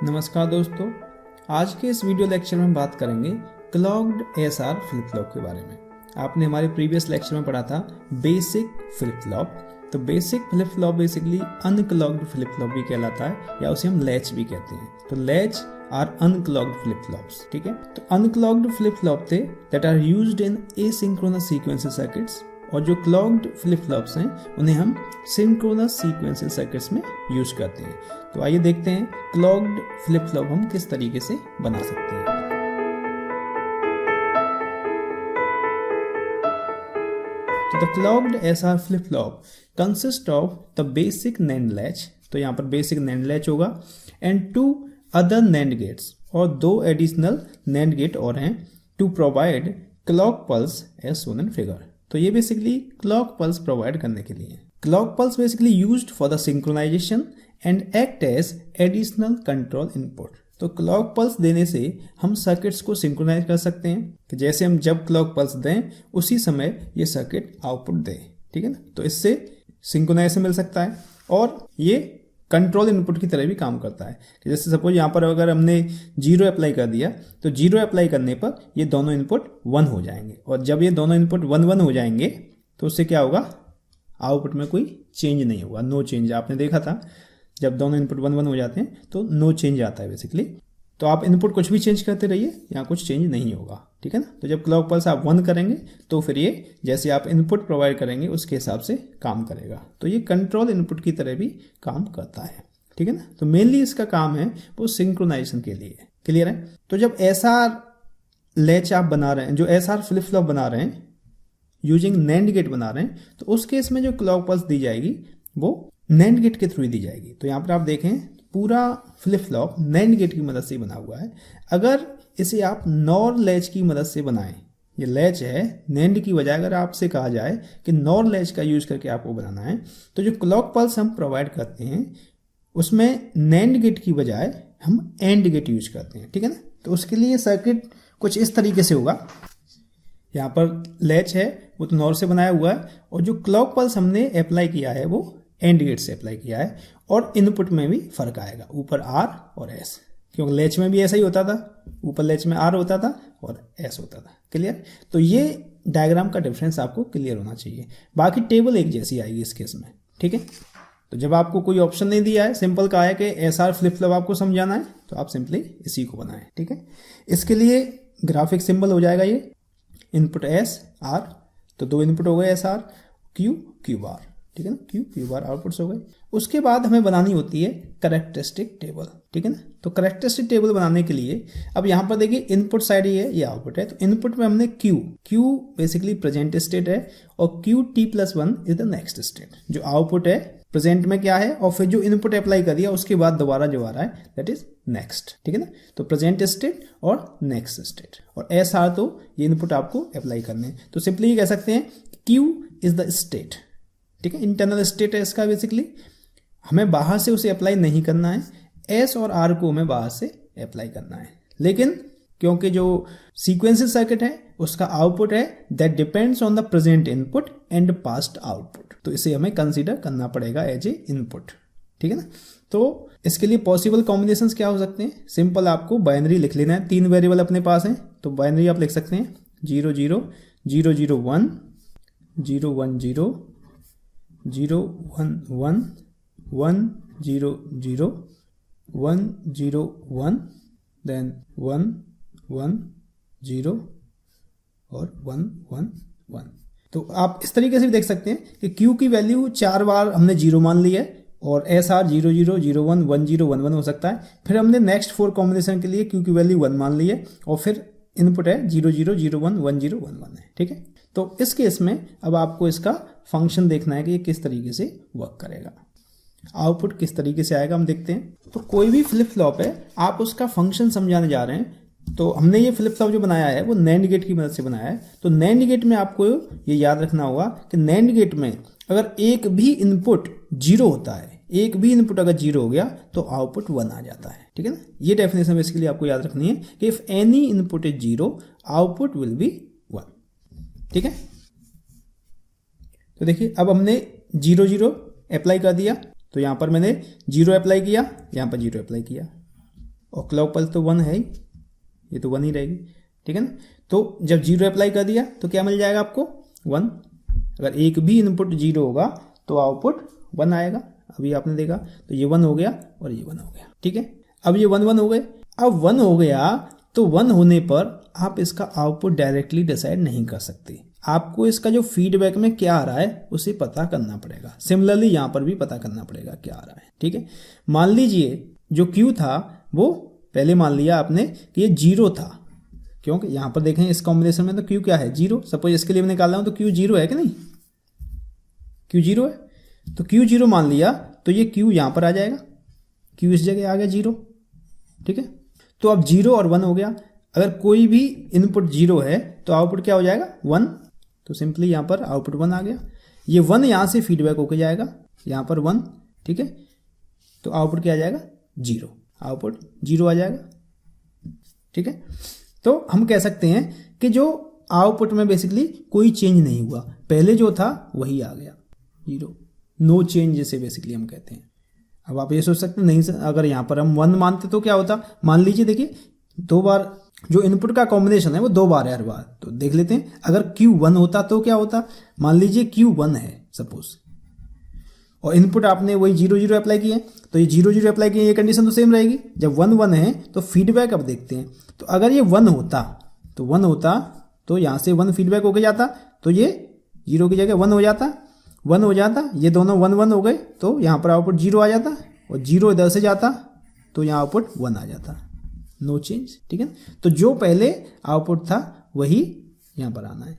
नमस्कार दोस्तों, आज के इस वीडियो लेक्चर में हम बात करेंगे क्लॉक्ड एएसआर फ्लिप फ्लॉप के बारे में। आपने हमारे प्रीवियस लेक्चर में पढ़ा था बेसिक फ्लिप फ्लॉप। तो basic flip flop basically unclocked flip flop भी कहलाता है या उसे हम लैच भी कहते हैं। तो latch or unclocked flip flops, ठीक है। तो अनक्लॉक्ड फ्लिप फ्लॉप थे that are used in asynchronous sequential circuits, और जो क्लॉक्ड फ्लिप फ्लॉप्स हैं उन्हें हम सिंक्रोनस सीक्वेंशियल सर्किट्स में यूज करते हैं। तो आइए देखते हैं क्लॉक्ड फ्लिप फ्लॉप हम किस तरीके से बना सकते हैं। तो the clocked SR flip flop consist of the basic NAND latch, तो यहाँ पर बेसिक नैंड लैच होगा, and two other NAND gates, और दो एडिशनल नैंड गेट और हैं to provide clock pulse as shown in figure. तो ये बेसिकली क्लॉक पल्स प्रोवाइड करने के लिए। Clock pulse basically used for the synchronisation and act as additional control input. तो क्लॉक पल्स देने से हम सर्किट्स को सिंक्रोनाइज कर सकते हैं कि जैसे हम जब क्लॉक पल्स दें उसी समय ये सर्किट आउटपुट दे, ठीक है ना। तो इससे सिंक्रोनाइजेशन मिल सकता है और ये कंट्रोल इनपुट की तरह भी काम करता है कि जैसे सपोज यहाँ पर अगर हमने 0 अप्लाई कर दिया तो 0 अप्लाई करने पर ये दोनों इनपुट 1 हो जाएंगे, और जब ये दोनों इनपुट 1 हो जाएंगे तो उससे क्या होगा, आउटपुट में कोई चेंज नहीं होगा, नो चेंज। आपने देखा था जब दोनों इनपुट 1 हो जाते हैं तो नो चेंज आता है बेसिकली। तो आप इनपुट कुछ भी चेंज करते रहिए, यहाँ कुछ चेंज नहीं होगा, ठीक है ना। तो जब क्लॉक पल्स आप 1 करेंगे तो फिर ये जैसे आप इनपुट प्रोवाइड करेंगे उसके हिसाब से काम करेगा। तो ये कंट्रोल इनपुट की तरह भी काम करता है, ठीक है ना। तो मेनली इसका काम है वो सिंक्रोनाइजेशन के लिए। क्लियर है। तो जब एएसआर लैच आप बना रहे हैं, जो एएसआर फ्लिप फ्लॉप बना रहे हैं यूजिंग नैंड गेट बना रहे हैं, तो उस केस में जो क्लॉक पल्स दी जाएगी वो नैंड गेट के थ्रू दी जाएगी। तो यहाँ पर आप देखें पूरा फ्लिप फ्लॉप नैंड गेट की मदद से बना हुआ है। अगर इसे आप नॉर लैच की मदद से बनाएं, ये लैच है नैंड की बजाय अगर आपसे कहा जाए कि नॉर लैच का यूज करके आपको बनाना है, तो जो क्लॉक पल्स हम प्रोवाइड करते हैं उसमें नैंड गेट की बजाय हम एंड गेट यूज करते हैं, ठीक है ना। तो उसके लिए सर्किट कुछ इस तरीके से होगा। यहाँ पर लैच है वो तो नॉर से बनाया हुआ है, और जो क्लॉक पल्स हमने अप्लाई किया है वो एंड गेट से अप्लाई किया है, और इनपुट में भी फर्क आएगा, ऊपर आर और एस, क्योंकि लैच में भी ऐसा ही होता था, ऊपर लैच में आर होता था और एस होता था। क्लियर। तो ये डायग्राम का डिफरेंस आपको क्लियर होना चाहिए, बाकी टेबल एक जैसी आएगी इस केस में, ठीक है। तो जब आपको कोई ऑप्शन नहीं दिया है, सिंपल कहा है कि एएसआर फ्लिप फ्लॉप आपको समझाना है, तो आप सिंपली इसी को बनाएं, ठीक है। इसके लिए ग्राफिक सिंबल हो जाएगा ये इनपुट एस आर, तो दो इनपुट हो गए एस आर, क्यू बार, ठीक है ना, क्यू बार आउटपुट्स हो गए। उसके बाद हमें बनानी होती है कैरेक्टरिस्टिक टेबल, ठीक है ना। तो कैरेक्टरिस्टिक टेबल बनाने के लिए अब यहाँ पर देखिए इनपुट साइड ये है, ये आउटपुट है। तो इनपुट में हमने क्यू बेसिकली प्रेजेंट स्टेट है, और QT+1 is the next state. जो आउटपुट है प्रेजेंट में क्या है, और फिर जो इनपुट अप्लाई कर दिया उसके बाद दोबारा जो आ रहा है दैट इज नेक्स्ट, ठीक है ना। तो प्रेजेंट स्टेट और नेक्स्ट स्टेट, और एसआर तो ये इनपुट आपको अप्लाई करने हैं। तो सिंपली ये कह सकते हैं क्यू इज द स्टेट, ठीक है, इंटरनल स्टेट है इसका। बेसिकली हमें बाहर से उसे अप्लाई नहीं करना है, एस और आर को हमें बाहर से अप्लाई करना है, लेकिन क्योंकि जो सीक्वेंशियल सर्किट है उसका आउटपुट है that depends on the present input and past output, तो इसे हमें कंसीडर करना पड़ेगा एज ए इनपुट, ठीक है ना। तो इसके लिए पॉसिबल कॉम्बिनेशंस क्या हो सकते हैं, सिंपल आपको बाइनरी लिख लेना है। 3 वेरिएबल अपने पास हैं, तो बाइनरी आप लिख सकते हैं 0 0 0 0 1 0 1 0 0 1 1 1 0 0 1 0 1 देन 1 1 0 और 1 1 1। तो आप इस तरीके से भी देख सकते हैं कि Q की वैल्यू 4 बार हमने 0 मान ली है, और SR 0 0 0 1 1 0 1 1 हो सकता है। फिर हमने नेक्स्ट 4 कॉम्बिनेशन के लिए Q की वैल्यू 1 मान ली है, और फिर इनपुट है 0 0 0 1 1 0 1 1 है, ठीक है। तो इस केस में अब आपको इसका फंक्शन देखना है कि ये किस तरीके से वर्क करेगा, आउटपुट किस तरीके से आएगा, हम देखते हैं। तो कोई भी फ्लिप फ्लॉप है, आप उसका फंक्शन समझाने जा रहे हैं। तो हमने ये फ्लिप फ्लॉप जो बनाया है वो नैंड गेट की मदद से बनाया है। तो नैंड गेट में आपको ये याद रखना होगा कि नैंड गेट में अगर एक भी इनपुट 0 होता है, एक भी इनपुट अगर 0 हो गया तो आउटपुट 1 आ जाता है, ठीक है ना। ये डेफिनेशन बेसिकली आपको याद रखनी है कि if any input is 0 output will be 1, ठीक है। तो देखिए अब हमने 0 0 अप्लाई कर दिया, तो यहां पर मैंने 0 अप्लाई किया, यहां पर 0 अप्लाई किया, और क्लॉक पल्स तो 1 है ही, ये तो 1 ही रहेगी, ठीक है ना। तो जब 0 अप्लाई कर दिया तो क्या मिल जाएगा आपको 1। अगर एक भी इनपुट 0 होगा तो आउटपुट 1 आएगा। अभी आपने देखा तो ये 1 हो गया और ये 1 हो गया, ठीक है। अब ये 1 1 हो गए। अब 1 हो गया तो 1 होने पर आप इसका आउटपुट डायरेक्टली डिसाइड नहीं कर सकते, आपको इसका जो फीडबैक में क्या आ रहा है उसे पता करना पड़ेगा। सिमिलरली यहाँ पर भी पता करना पड़ेगा क्या आ रहा है, ठीक है। मान लीजिए जो Q था वो पहले मान लिया आपने कि ये 0 था, क्योंकि यहाँ पर देखें इस कॉम्बिनेशन में तो Q क्या है 0। सपोज इसके लिए मैं निकाल रहा हूँ तो Q 0 है कि नहीं, Q 0 है तो Q 0 मान लिया तो ये Q यहाँ पर आ जाएगा, Q इस जगह आ गया 0, ठीक है। तो अब 0 और 1 हो गया। अगर कोई भी इनपुट 0 है तो आउटपुट क्या हो जाएगा 1, तो सिंपली यहाँ पर आउटपुट 1 आ गया। ये 1 यहाँ से फीडबैक होकर जाएगा यहाँ पर 1, ठीक है। तो आउटपुट क्या आ जाएगा 0, आउटपुट 0 आ जाएगा, ठीक है। तो हम कह सकते हैं कि जो आउटपुट में बेसिकली कोई चेंज नहीं हुआ, पहले जो था वही आ गया 0, नो चेंज जिसे बेसिकली हम कहते हैं। अब आप ये सोच सकते हैं नहीं सर, अगर यहाँ पर हम 1 मानते तो क्या होता। मान लीजिए देखिए 2 बार जो इनपुट का कॉम्बिनेशन है वो 2 बार है हर बार, तो देख लेते हैं अगर Q1 होता तो क्या होता। मान लीजिए Q1 है सपोज और इनपुट आपने वही 0 0 अप्लाई किए, तो ये 0 0 अप्लाई किए, ये कंडीशन तो सेम रहेगी। जब 1 1 है तो फीडबैक अब देखते हैं, तो अगर ये 1 होता तो यहाँ से 1 फीडबैक होके जाता, तो ये 0 की जगह 1 हो जाता, 1 हो जाता, ये दोनों 1 1 हो गए, तो यहाँ पर आउटपुट 0 आ जाता और 0 इधर से जाता तो यहाँ आउटपुट 1 आ जाता, नो चेंज, ठीक है। तो जो पहले आउटपुट था वही यहाँ पर आना है,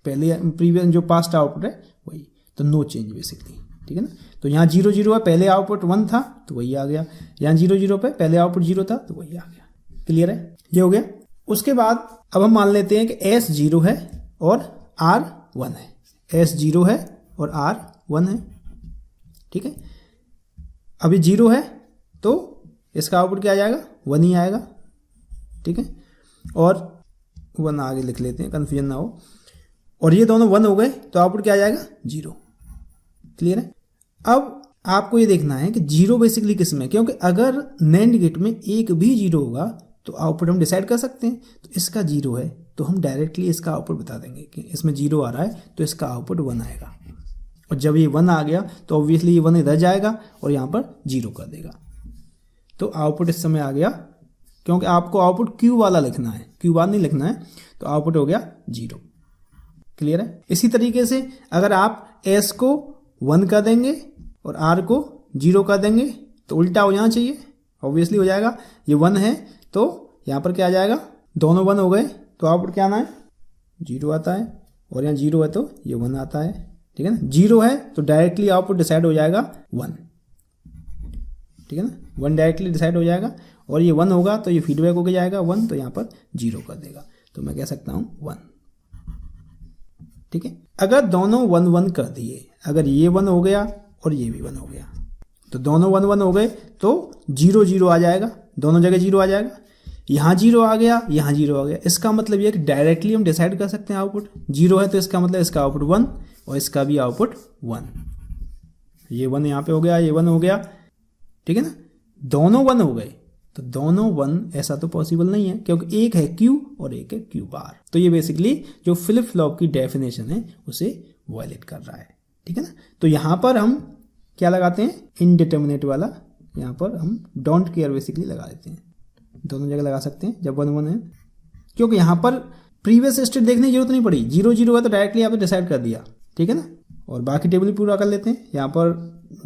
पहले प्रीवियस जो पास्ट आउटपुट है वही, तो नो चेंज बेसिकली, ठीक है ना। तो यहाँ 0 0 है, पहले आउटपुट 1 था तो वही आ गया, यहाँ 0 0 पे पहले आउटपुट 0 था तो वही आ गया। क्लियर है, ये हो गया। उसके बाद अब हम मान लेते हैं कि S 0 है और R 1 है, S 0 है और R 1 है, ठीक है। अभी 0 है तो इसका आउटपुट क्या आ जाएगा 1 ही आएगा, ठीक है। और 1 आगे लिख लेते हैं कन्फ्यूजन ना हो, और ये दोनों 1 हो गए तो आउटपुट क्या आ जाएगा 0। क्लियर है। अब आपको ये देखना है कि 0 बेसिकली किस में, क्योंकि अगर नैंड गेट में एक भी 0 होगा तो आउटपुट हम डिसाइड कर सकते हैं। तो इसका 0 है तो हम डायरेक्टली इसका आउटपुट बता देंगे कि इसमें 0 आ रहा है तो इसका आउटपुट 1 आएगा, और जब ये 1 आ गया तो ऑब्वियसली ये 1 इधर जाएगा और यहाँ पर 0 कर देगा, तो आउटपुट इस समय आ गया। क्योंकि आपको आउटपुट Q वाला लिखना है, Q बार नहीं लिखना है, तो आउटपुट हो गया 0। क्लियर है। इसी तरीके से अगर आप S को 1 कर देंगे और R को 0 कर देंगे तो उल्टा हो जाना चाहिए, ऑब्वियसली हो जाएगा। ये 1 है तो यहाँ पर क्या आ जाएगा, दोनों 1 हो गए तो आउटपुट क्या आना है 0 आता है, और यहाँ 0 है तो ये 1 आता है, ठीक है ना। 0 है तो डायरेक्टली आउटपुट डिसाइड हो जाएगा 1, ठीक है ना, 1 डायरेक्टली डिसाइड हो जाएगा, और ये 1 होगा तो ये फीडबैक होके जाएगा 1, तो यहाँ पर 0 कर देगा, तो मैं कह सकता हूँ 1, ठीक है। अगर दोनों 1 1 कर दिए, अगर ये 1 हो गया और ये भी 1 हो गया, तो दोनों 1 1 हो गए तो 0 0 आ जाएगा, दोनों जगह 0 आ जाएगा। यहाँ 0 आ गया, यहाँ 0 आ गया, इसका मतलब ये कि डायरेक्टली हम डिसाइड कर सकते हैं आउटपुट 0 है तो इसका मतलब इसका आउटपुट 1 और इसका भी आउटपुट 1। ये 1 यहाँ पे हो गया, ये 1 हो गया, ठीक है ना। दोनों 1 हो गए तो दोनों 1 ऐसा तो पॉसिबल नहीं है, क्योंकि एक है Q और एक है Q बार। तो ये बेसिकली जो फ्लिप फ्लॉप की डेफिनेशन है उसे वायलेट कर रहा है, ठीक है ना। तो यहाँ पर हम क्या लगाते हैं, इनडिटर्मिनेट वाला, यहाँ पर हम डोंट केयर बेसिकली लगा देते हैं, दोनों जगह लगा सकते हैं जब 1 1 है, क्योंकि यहाँ पर प्रीवियस स्टेट देखने की जरूरत नहीं पड़ी, 0 0 है तो डायरेक्टली आपने डिसाइड कर दिया, ठीक है ना। और बाकी टेबल पूरा कर लेते हैं। यहाँ पर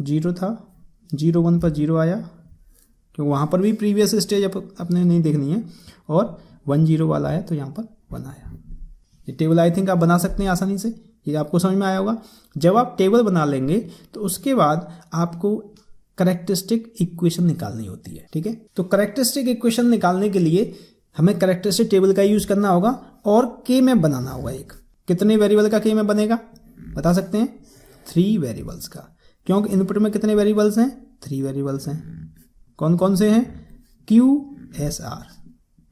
0 था, 0 1 पर 0 आया, क्योंकि वहाँ पर भी प्रीवियस स्टेज अपने नहीं देखनी है, और 1 0 वाला है तो यहाँ पर 1 आया। ये टेबल आई थिंक आप बना सकते हैं आसानी से, ये आपको समझ में आया होगा। जब आप टेबल बना लेंगे तो उसके बाद आपको कैरेक्टरिस्टिक इक्वेशन निकालनी होती है, ठीक है। तो कैरेक्टरिस्टिक इक्वेशन निकालने के लिए हमें कैरेक्टरिस्टिक टेबल का यूज करना होगा और के में बनाना होगा। एक कितने वेरिएबल का के में बनेगा बता सकते हैं, 3 वेरिएबल्स का, क्योंकि इनपुट में कितने वेरिएबल्स हैं, 3 वेरिएबल्स हैं। कौन कौन से हैं, Q S R,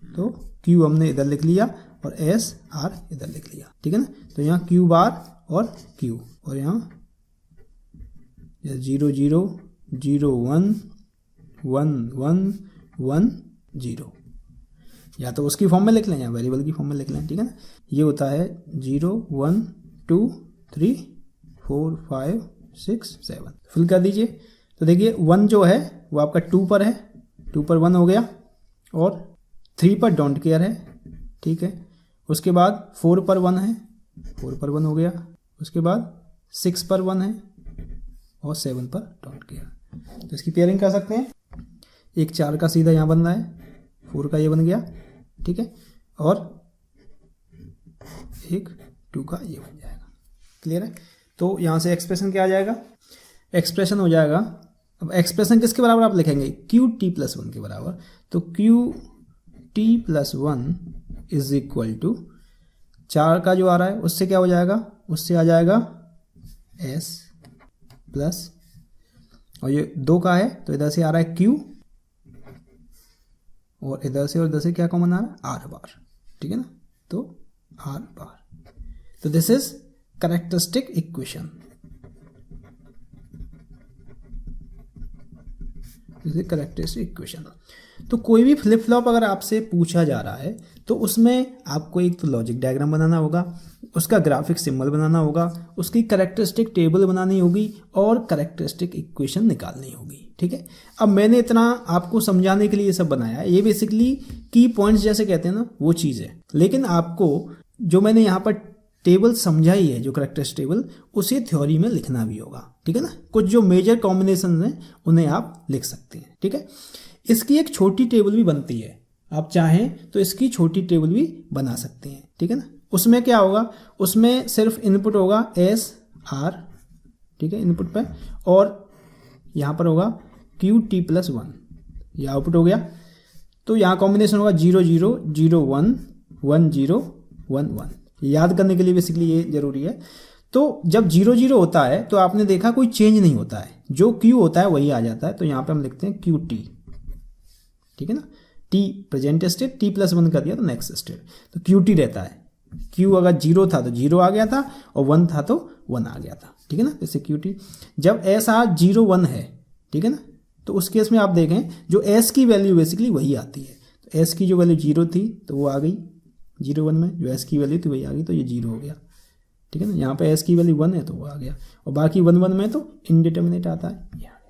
तो Q हमने इधर लिख लिया और S R इधर लिख लिया, ठीक है ना। तो यहाँ Q बार और Q, और यहाँ 0 0 0 1 1 1 1 0, या तो उसकी फॉर्म में लिख लें या वेरिएबल की फॉर्म में लिख लें, ठीक है ना। ये होता है 0 1 2 3 4 5 6 7, फिल कर दीजिए। तो देखिए 1 जो है वो आपका 2 पर है, 2 पर 1 हो गया, और 3 पर डोंट केयर है, ठीक है। उसके बाद 4 पर 1 है, 4 पर 1 हो गया। उसके बाद 6 पर 1 है और 7 पर डोंट केयर। तो इसकी पेयरिंग कर सकते हैं, एक 4 का सीधा यहाँ बन रहा है, 4 का ये बन गया, ठीक है, और एक 2 का ये बन जाएगा। क्लियर है। तो यहाँ से एक्सप्रेशन क्या आ जाएगा, एक्सप्रेशन हो जाएगा, अब एक्सप्रेशन किसके बराबर आप लिखेंगे, QT+1 के बराबर। तो QT+1 इज इक्वल टू 4 का जो आ रहा है उससे क्या हो जाएगा, उससे आ जाएगा S प्लस, और ये 2 का है तो इधर से आ रहा है Q, और इधर से क्या कॉमन आ रहा है, R बार, ठीक है ना। तो R बार, तो this is characteristic equation, characteristic equation. तो कोई भी फ्लिप फ्लॉप अगर आपसे पूछा जा रहा है तो उसमें आपको एक तो लॉजिक डायग्राम बनाना होगा, उसका ग्राफिक सिंबल बनाना होगा, उसकी कैरेक्टरिस्टिक टेबल बनानी होगी और कैरेक्टरिस्टिक इक्वेशन निकालनी होगी, ठीक है। अब मैंने इतना आपको समझाने के लिए ये सब बनाया है, ये बेसिकली की पॉइंट्स जैसे कहते हैं ना वो चीज़ है, लेकिन आपको जो मैंने यहाँ पर टेबल समझाई है, जो कैरेक्टरिस्टिक टेबल, उसे थ्योरी में लिखना भी होगा, ठीक है ना। कुछ जो मेजर कॉम्बिनेशन हैं उन्हें आप लिख सकते हैं, ठीक है। इसकी एक छोटी टेबल भी बनती है, आप चाहें तो इसकी छोटी टेबल भी बना सकते हैं, ठीक है ना। उसमें क्या होगा, उसमें सिर्फ इनपुट होगा SR, ठीक है, इनपुट पे, और यहाँ पर होगा QT+1, ये आउटपुट हो गया। तो यहाँ कॉम्बिनेशन होगा 0 0 0 1 1 0 1 1, याद करने के लिए बेसिकली ये जरूरी है। तो जब 0 0 होता है तो आपने देखा कोई चेंज नहीं होता है, जो Q होता है वही आ जाता है। तो यहाँ पे हम लिखते हैं QT, ठीक है ना। T प्रेजेंट स्टेट, T+1 कर दिया तो नेक्स्ट स्टेट, तो QT रहता है। Q अगर 0 था तो 0 आ गया था, और 1 था तो 1 आ गया था, ठीक है ना। जैसे QT जब SR 0 1 है, ठीक है ना, तो उस केस में आप देखें जो S की वैल्यू बेसिकली वही आती है। तो S की जो वैल्यू 0 थी तो वो आ गई 0 1 में, जो S की वैल्यू थी वही आ गई, तो ये 0 हो गया, ठीक है ना। यहाँ पे S की वैल्यू 1 है तो वो आ गया, और बाकी 1 1 में तो इनडिटर्मिनेट आता है, ये आ गया।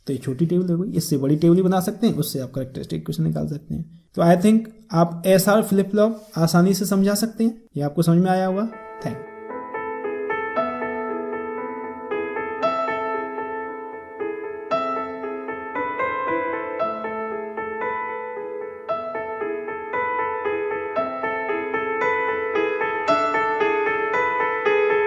तो ये छोटी टेबल हो गई, इससे बड़ी टेबल भी बना सकते हैं, उससे आप कैरेक्टरिस्टिक इक्वेशन निकाल सकते हैं। तो आई थिंक आप SR फ्लिप फ्लॉप आसानी से समझा सकते हैं, ये आपको समझ में आया होगा। Thank you.